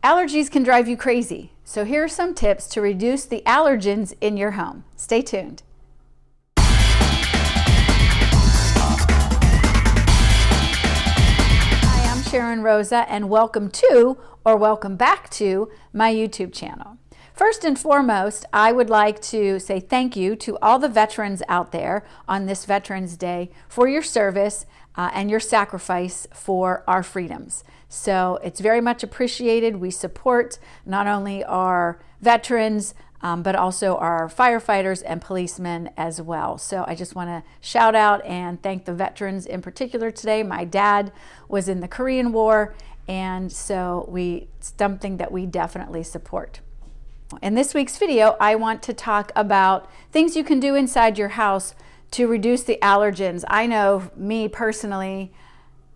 Allergies can drive you crazy, so here are some tips to reduce the allergens in your home. Stay tuned. Hi, I'm Sharon Rosa, and welcome to, or welcome back to, my YouTube channel. First and foremost, I would like to say thank you to all the veterans out there on this Veterans Day for your service and your sacrifice for our freedoms. So it's very much appreciated. We support not only our veterans, but also our firefighters and policemen as well. So I just want to shout out and thank the veterans in particular today. My dad was in the Korean War, and so it's something that we definitely support. In this week's video, I want to talk about things you can do inside your house to reduce the allergens. I know me personally,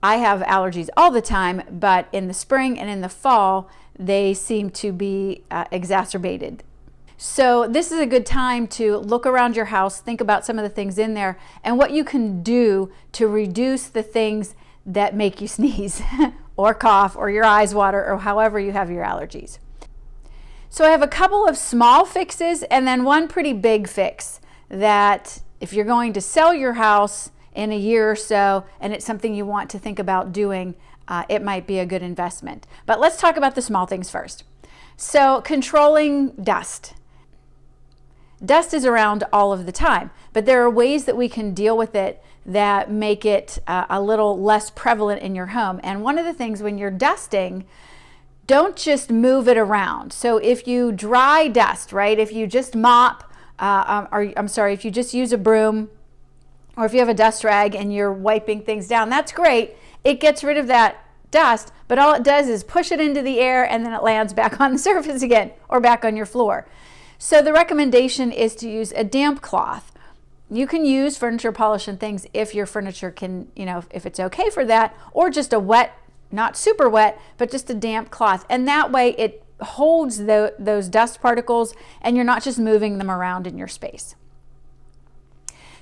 I have allergies all the time, but in the spring and in the fall, they seem to be exacerbated. So this is a good time to look around your house, think about some of the things in there, and what you can do to reduce the things that make you sneeze or cough or your eyes water or however you have your allergies. So I have a couple of small fixes and then one pretty big fix that if you're going to sell your house in a year or so and it's something you want to think about doing, it might be a good investment. But let's talk about the small things first. So controlling dust. Dust is around all of the time, but there are ways that we can deal with it that make it a little less prevalent in your home. And one of the things when you're dusting, don't just move it around. So if you dry dust, right? If you just mop, if you just use a broom, or if you have a dust rag and you're wiping things down, that's great. It gets rid of that dust, but all it does is push it into the air and then it lands back on the surface again or back on your floor. So the recommendation is to use a damp cloth. You can use furniture polish and things if your furniture can, if it's okay for that, or just a wet, not super wet, but just a damp cloth. And that way it holds those dust particles and you're not just moving them around in your space.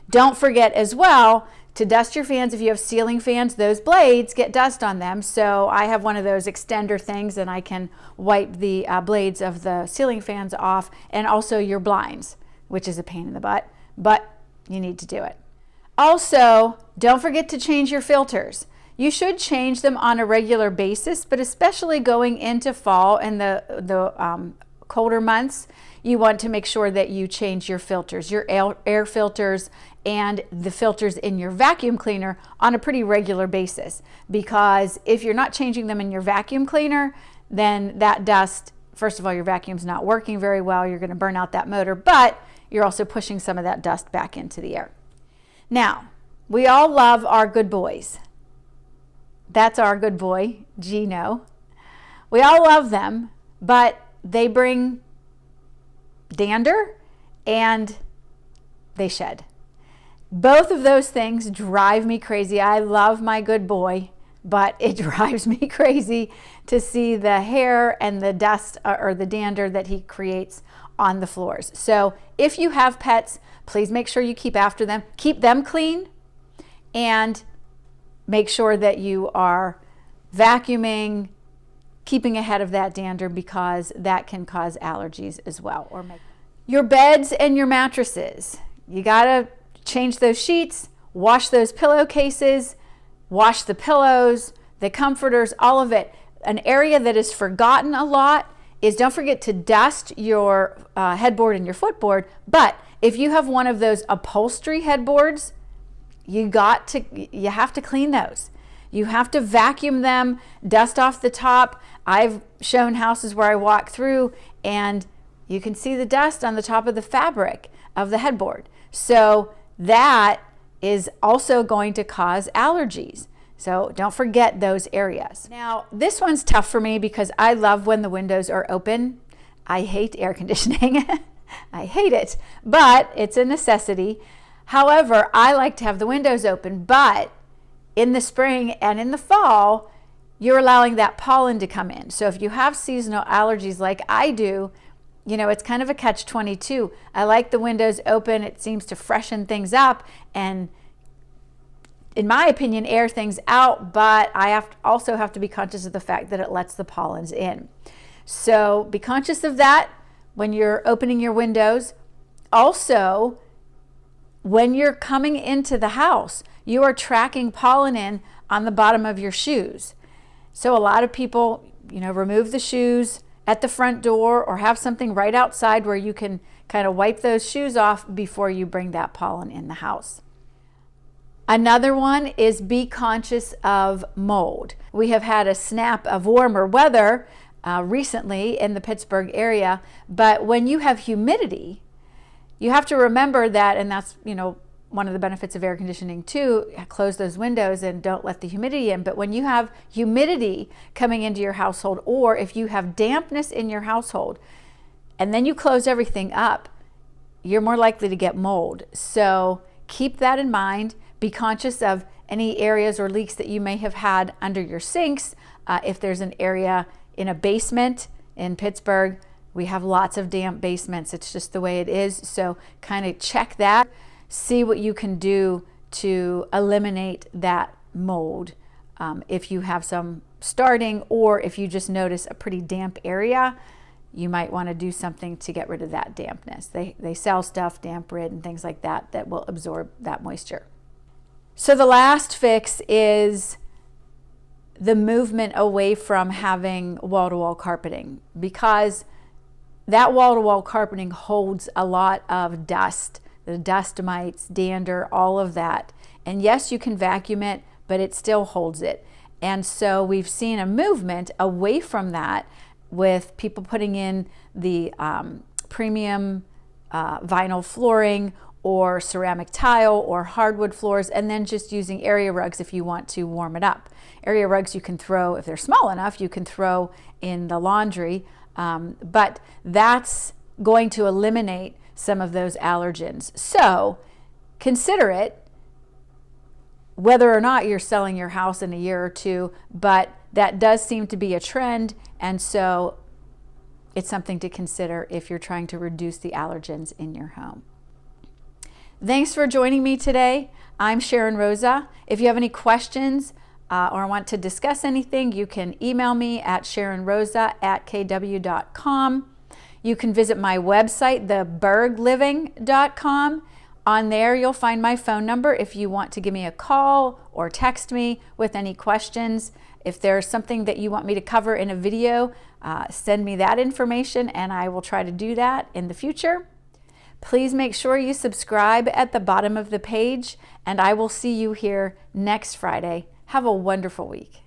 Don't forget as well to dust your fans. If you have ceiling fans, those blades get dust on them. So I have one of those extender things and I can wipe the blades of the ceiling fans off, and also your blinds, which is a pain in the butt, but you need to do it. Also, don't forget to change your filters. You should change them on a regular basis, but especially going into fall and the colder months, you want to make sure that you change your filters, your air filters and the filters in your vacuum cleaner on a pretty regular basis. Because if you're not changing them in your vacuum cleaner, then that dust, first of all, your vacuum's not working very well. You're going to burn out that motor, but you're also pushing some of that dust back into the air. Now, we all love our good boys. That's our good boy, Gino. We all love them, but they bring dander and they shed. Both of those things drive me crazy. I love my good boy, but it drives me crazy to see the hair and the dust or the dander that he creates on the floors. So if you have pets, please make sure you keep after them, keep them clean, and make sure that you are vacuuming, keeping ahead of that dander, because that can cause allergies as well. Or your beds and your mattresses. You gotta change those sheets, wash those pillowcases, wash the pillows, the comforters, all of it. An area that is forgotten a lot is don't forget to dust your headboard and your footboard. But if you have one of those upholstery headboards, you have to clean those. You have to vacuum them, dust off the top. I've shown houses where I walk through and you can see the dust on the top of the fabric of the headboard. So that is also going to cause allergies. So don't forget those areas. Now, this one's tough for me because I love when the windows are open. I hate air conditioning. I hate it, but it's a necessity. However, I like to have the windows open, but in the spring and in the fall, you're allowing that pollen to come in. So if you have seasonal allergies like I do, it's kind of a catch-22. I like the windows open. It seems to freshen things up and, in my opinion, air things out, but I also have to be conscious of the fact that it lets the pollens in. So be conscious of that when you're opening your windows. Also, when you're coming into the house, you are tracking pollen in on the bottom of your shoes. So a lot of people, remove the shoes at the front door or have something right outside where you can kind of wipe those shoes off before you bring that pollen in the house. Another one is be conscious of mold. We have had a snap of warmer weather recently in the Pittsburgh area, but when you have humidity, you have to remember that, and that's, one of the benefits of air conditioning too, close those windows and don't let the humidity in. But when you have humidity coming into your household, or if you have dampness in your household, and then you close everything up, you're more likely to get mold. So keep that in mind. Be conscious of any areas or leaks that you may have had under your sinks. If there's an area in a basement in Pittsburgh, we have lots of damp basements. It's just the way it is. So kind of check that. See what you can do to eliminate that mold. If you have some starting, or if you just notice a pretty damp area, you might want to do something to get rid of that dampness. They sell stuff, Damp Rid and things like that, that will absorb that moisture. So the last fix is the movement away from having wall-to-wall carpeting, because that wall-to-wall carpeting holds a lot of dust, the dust mites, dander, all of that. And yes, you can vacuum it, but it still holds it. And so we've seen a movement away from that with people putting in the premium vinyl flooring or ceramic tile or hardwood floors, and then just using area rugs if you want to warm it up. Area rugs you can throw, if they're small enough, you can throw in the laundry, but that's going to eliminate some of those allergens. So consider it, whether or not you're selling your house in a year or two, but that does seem to be a trend, and so it's something to consider if you're trying to reduce the allergens in your home. Thanks for joining me today. I'm Sharon Rosa. If you have any questions or want to discuss anything, you can email me at sharonrosa@kw.com. You can visit my website, thebergliving.com. On there, you'll find my phone number if you want to give me a call or text me with any questions. If there's something that you want me to cover in a video, send me that information and I will try to do that in the future. Please make sure you subscribe at the bottom of the page, and I will see you here next Friday. Have a wonderful week.